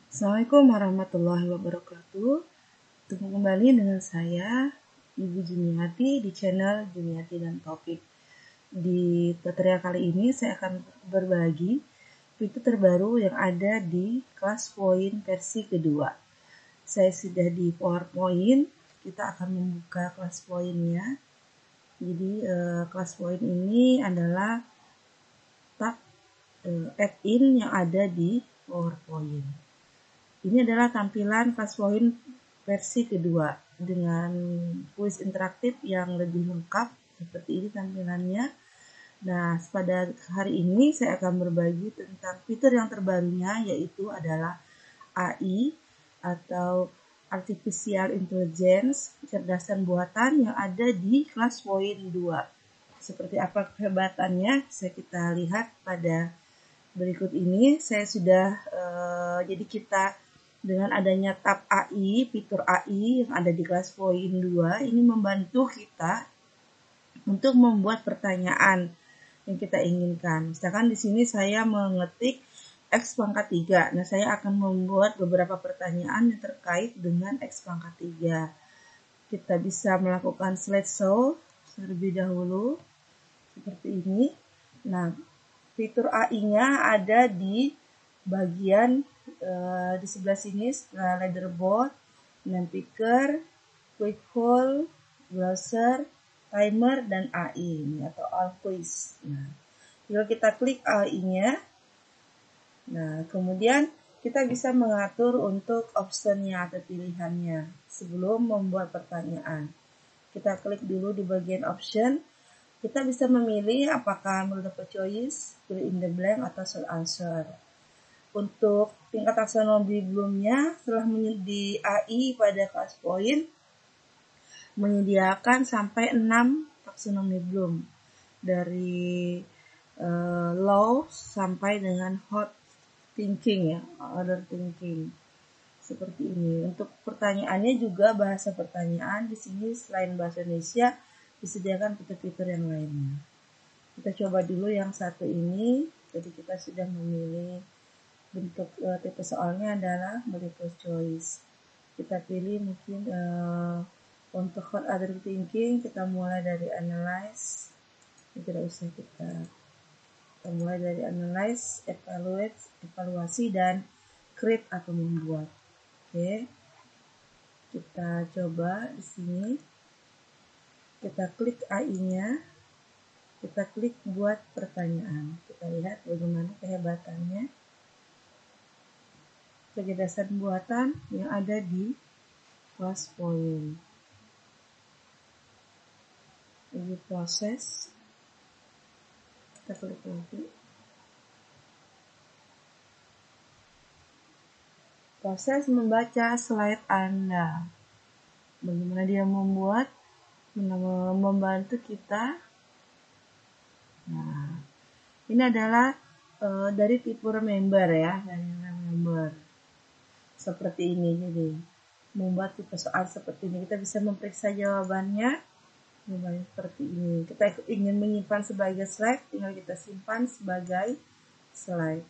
Assalamualaikum warahmatullahi wabarakatuh. Bertemu kembali dengan saya, Ibu Juniati di channel Juniati dan Topik. Di tutorial kali ini saya akan berbagi fitur terbaru yang ada di ClassPoint versi kedua. Saya sudah di PowerPoint, kita akan membuka ClassPoint-nya. Jadi ClassPoint ini adalah tab add-in yang ada di PowerPoint. Ini adalah tampilan ClassPoint versi kedua dengan kuis interaktif yang lebih lengkap. Seperti ini tampilannya. Nah, pada hari ini saya akan berbagi tentang fitur yang terbarunya, yaitu adalah AI atau Artificial Intelligence, kecerdasan buatan yang ada di ClassPoint 2. Seperti apa kehebatannya, bisa kita lihat pada berikut ini. Saya sudah jadi kita dengan adanya tab AI, fitur AI yang ada di ClassPoint 2, ini membantu kita untuk membuat pertanyaan yang kita inginkan. Misalkan di sini saya mengetik X pangkat 3. Nah, saya akan membuat beberapa pertanyaan yang terkait dengan X pangkat 3. Kita bisa melakukan slideshow terlebih dahulu seperti ini. Nah, fitur AI-nya ada di bagian di sebelah sini, setelah leaderboard, picker, quick hold, browser, timer, dan AI atau all quiz. Nah, kalau kita klik AI-nya, nah kemudian kita bisa mengatur untuk optionnya atau pilihannya sebelum membuat pertanyaan. Kita klik dulu di bagian option. Kita bisa memilih apakah multiple choice, fill in the blank, atau short answer. Untuk tingkat taksonomi belumnya, setelah di AI pada ClassPoint menyediakan sampai 6 taksonomi belum, dari low sampai dengan hot thinking ya, order thinking. Seperti ini. Untuk pertanyaannya juga bahasa pertanyaan di sini selain bahasa Indonesia disediakan fitur-fitur yang lainnya. Kita coba dulu yang satu ini. Jadi kita sudah memilih bentuk tipe soalnya adalah multiple choice. Kita pilih mungkin untuk hot order thinking kita mulai dari analyze. Tidak usah kita mulai dari analyze, evaluate, evaluasi, dan create atau membuat. Oke. Kita coba di sini. Kita klik AI-nya. Kita klik buat pertanyaan. Kita lihat bagaimana kehebatannya. Kecerdasan buatan yang ada di ClassPoint. Ini proses. Kita klik lagi. Proses membaca slide Anda. Bagaimana dia membantu kita. Nah, ini adalah dari tipe member ya, dari member. Seperti ini, jadi membuat tipe soal seperti ini. Kita bisa memeriksa jawabannya seperti ini. Kita ingin menyimpan sebagai slide, tinggal kita simpan sebagai slide.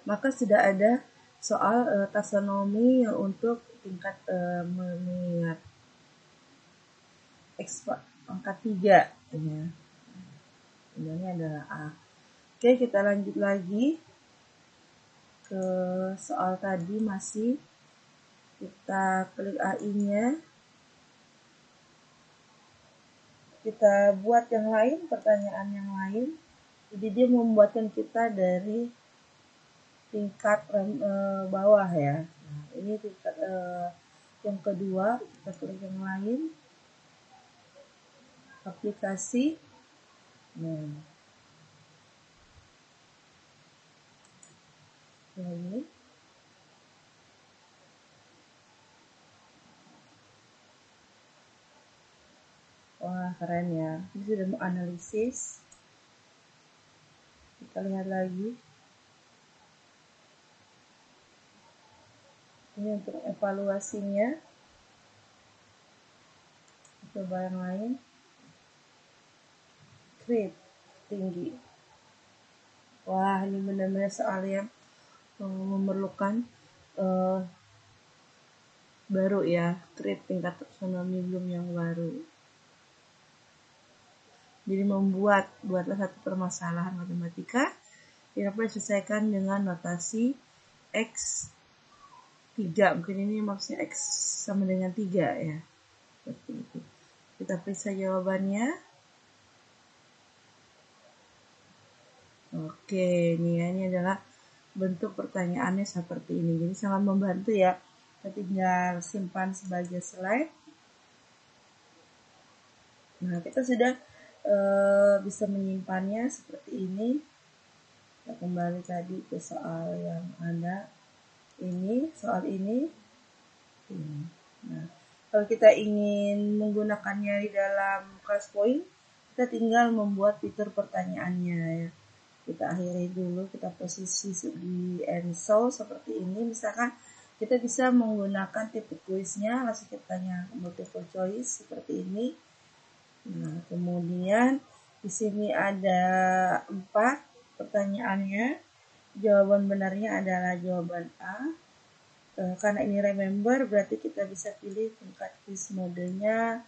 Maka sudah ada soal taksonomi untuk tingkat mengingat X angka 3 ya. Ini adalah A. Oke, kita lanjut lagi ke soal tadi masih. Kita klik AI-nya. Kita buat yang lain, pertanyaan yang lain. Jadi dia membuatkan kita dari tingkat bawah ya. Nah, ini tingkat yang kedua. Kita klik yang lain. Aplikasi. Nah, ini. Wah, keren ya. Ini sudah mau analisis. Kita lihat lagi. Ini untuk evaluasinya. Coba yang lain. Create tinggi. Wah, ini benar-benar soal yang memerlukan baru ya, create tingkat taksonomi yang baru. Jadi buatlah satu permasalahan matematika yang dapat diselesaikan dengan notasi X3. Mungkin ini maksudnya X sama dengan 3 ya. Seperti itu. Kita periksa jawabannya. Oke, ini adalah bentuk pertanyaannya seperti ini. Jadi sangat membantu ya. Kita tinggal simpan sebagai slide. Nah, kita sudah bisa menyimpannya seperti ini. Kita kembali tadi ke soal yang ada ini, soal ini. Nah, kalau kita ingin menggunakannya di dalam class point, kita tinggal membuat fitur pertanyaannya ya. Kita akhiri dulu, kita posisi di answer seperti ini. Misalkan kita bisa menggunakan tipe kuisnya, langsung kita tanya multiple choice seperti ini. Nah, kemudian di sini ada 4 pertanyaannya. Jawaban benarnya adalah jawaban A. Karena ini remember, berarti kita bisa pilih tingkat quiz modenya.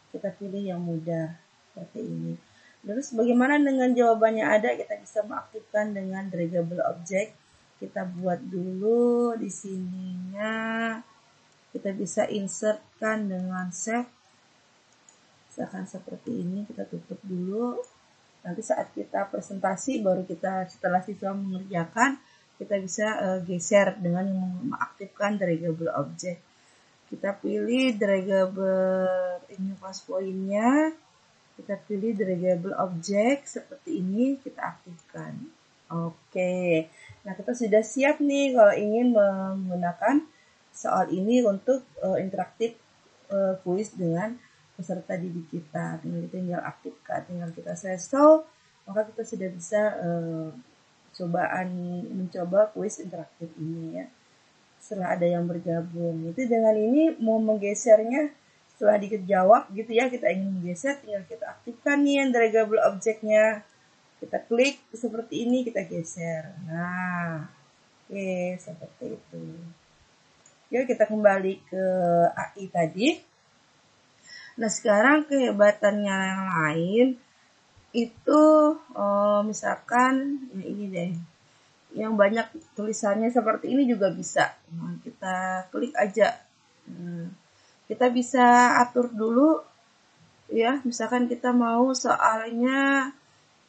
Kita pilih yang mudah seperti ini. Terus bagaimana dengan jawabannya ada? Kita bisa mengaktifkan dengan draggable object. Kita buat dulu di sininya. Kita bisa insertkan dengan save. Misalkan seperti ini, kita tutup dulu. Nanti saat kita presentasi, baru kita setelah siswa mengerjakan, kita bisa geser dengan mengaktifkan draggable object. Kita pilih draggable ini class point-nya. Kita pilih draggable object seperti ini, kita aktifkan. Oke. Nah, kita sudah siap nih kalau ingin menggunakan soal ini untuk interaktif kuis dengan peserta didik kita. Tinggal aktifkan, tinggal kita sesol, maka kita sudah bisa mencoba kuis interaktif ini ya. Setelah ada yang bergabung, itu dengan ini mau menggesernya setelah dijawab gitu ya, kita ingin menggeser, tinggal kita aktifkan nih yang draggable objectnya, kita klik seperti ini, kita geser. Nah, oke, seperti itu. Yuk kita kembali ke AI tadi. Nah, sekarang kehebatannya yang lain itu misalkan ya ini deh, yang banyak tulisannya seperti ini juga bisa. Nah, kita klik aja. Kita bisa atur dulu ya, misalkan kita mau soalnya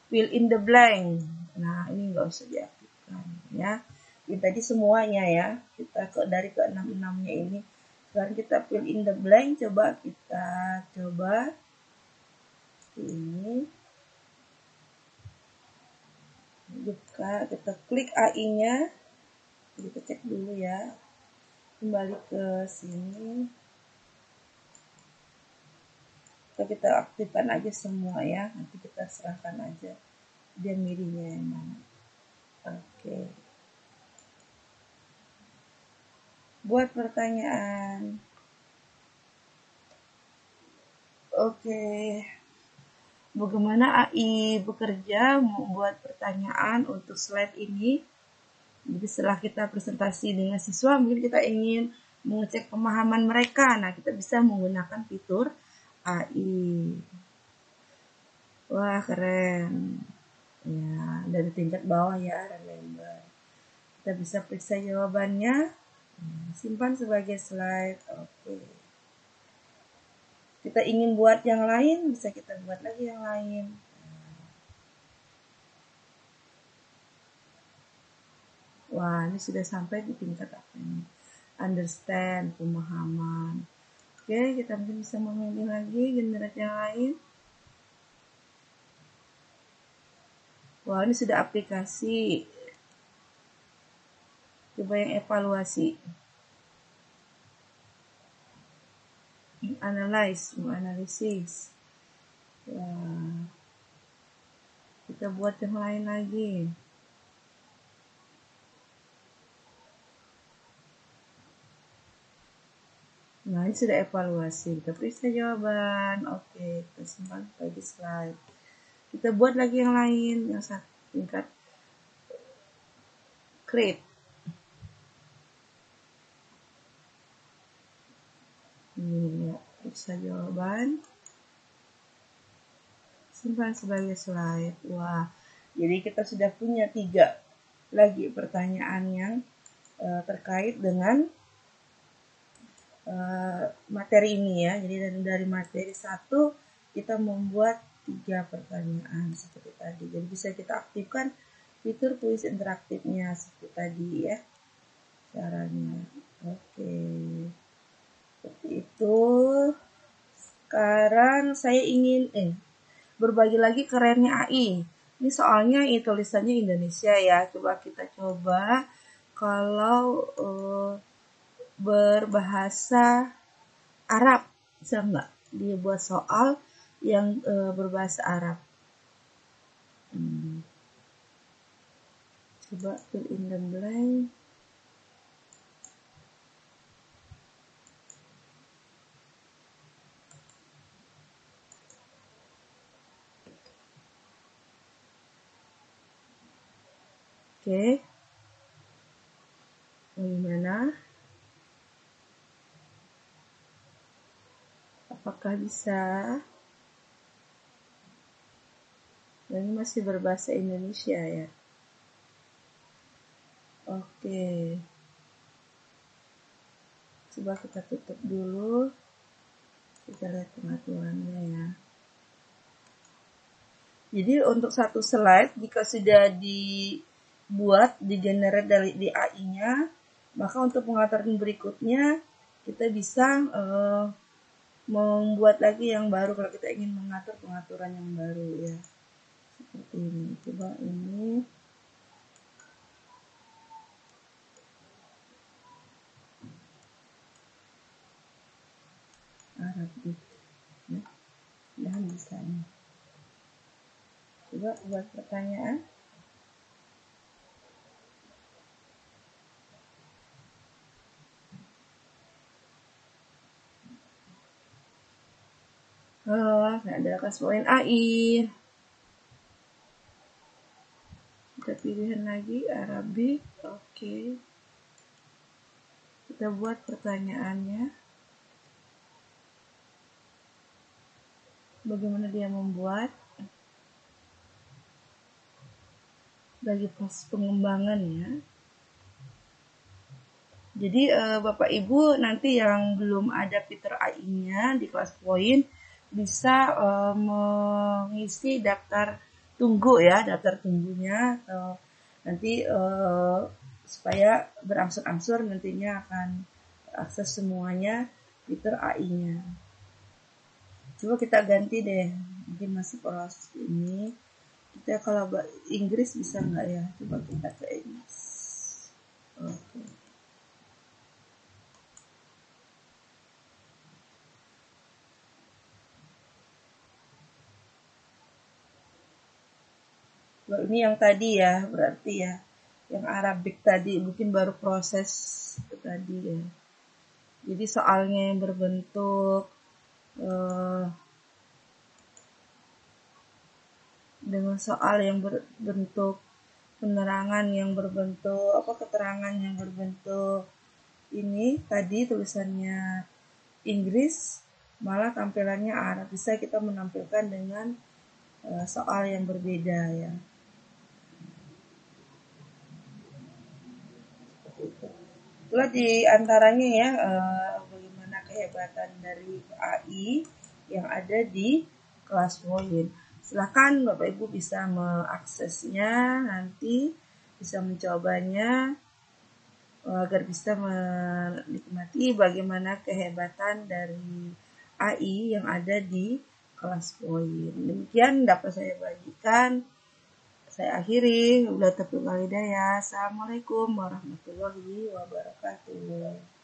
fill in the blank. Nah, ini nggak usah diaktifkan ya. Ini tadi semuanya ya. Kita dari ke 66-nya ini. Sekarang kita fill in the blank, coba ini. Buka, kita klik AI-nya. Kita cek dulu ya. Kembali ke sini. Kita aktifkan aja semua ya. Nanti kita serahkan aja dia milihnya yang mana. Oke. Buat pertanyaan. Oke. Bagaimana AI bekerja membuat pertanyaan untuk slide ini? Jadi setelah kita presentasi dengan siswa, mungkin kita ingin mengecek pemahaman mereka. Nah, kita bisa menggunakan fitur AI. Wah, keren. Ya, dari tingkat bawah ya, remember. Kita bisa periksa jawabannya. Simpan sebagai slide. Oke. Kita ingin buat yang lain, bisa kita buat lagi yang lain. Wah, ini sudah sampai di tingkat apa ini? Understand, pemahaman. Oke, kita mungkin bisa memilih lagi generasi yang lain. Wah, ini sudah aplikasi. Coba yang evaluasi. Menganalisis. Wah. Kita buat yang lain lagi. Nah, ini sudah evaluasi. Kita periksa jawaban. Oke, kita simpan sebagai slide. Kita buat lagi yang lain, yang tingkat create. bisa jawaban. Simpan sebagai slide. Wah, jadi kita sudah punya 3 lagi pertanyaan yang terkait dengan materi ini ya. Jadi dari materi 1 kita membuat 3 pertanyaan seperti tadi. Jadi bisa kita aktifkan fitur kuis interaktifnya seperti tadi ya caranya. Oke, seperti itu. Sekarang saya ingin berbagi lagi kerennya AI. Ini soalnya tulisannya Indonesia ya. Coba kita coba kalau berbahasa Arab, bisa nggak dia buat soal yang berbahasa Arab? Coba fill in the blank. Oke. Bagaimana? Apakah bisa? Ini masih berbahasa Indonesia ya. Oke. Coba kita tutup dulu. Kita lihat pengaturannya ya. Jadi untuk satu slide jika sudah dibuat, di-generate di AI-nya, maka untuk pengaturan berikutnya kita bisa membuat lagi yang baru kalau kita ingin mengatur pengaturan yang baru ya. Seperti ini. Coba ini. Arabic. Ya. Dan bisa ini. Coba buat pertanyaan. Ada kelas poin AI. Kita pilihan lagi Arabic. Oke. Kita buat pertanyaannya. Bagaimana dia membuat? Bagi proses pengembangan ya. Jadi Bapak Ibu nanti yang belum ada fitur AI-nya di kelas poin bisa mengisi daftar tunggu ya, daftar tunggunya atau nanti supaya berangsur-angsur nantinya akan akses semuanya fitur AI-nya. Coba kita ganti deh, mungkin masih proses ini. Kita kalau Inggris bisa nggak ya? Coba kita ke Inggris. Oke. Ini yang tadi ya, berarti ya. Yang Arabic tadi mungkin baru proses tadi ya. Jadi soalnya yang berbentuk dengan soal yang berbentuk penerangan yang berbentuk keterangan yang berbentuk ini tadi tulisannya Inggris, malah tampilannya Arab. Bisa kita menampilkan dengan soal yang berbeda ya. Itulah di antaranya ya bagaimana kehebatan dari AI yang ada di kelas poin. Silakan Bapak Ibu bisa mengaksesnya nanti, bisa mencobanya agar bisa menikmati bagaimana kehebatan dari AI yang ada di kelas poin. Demikian dapat saya bagikan. Saya akhiri. Wabillahi taufiq wal hidayah. Assalamualaikum warahmatullahi wabarakatuh.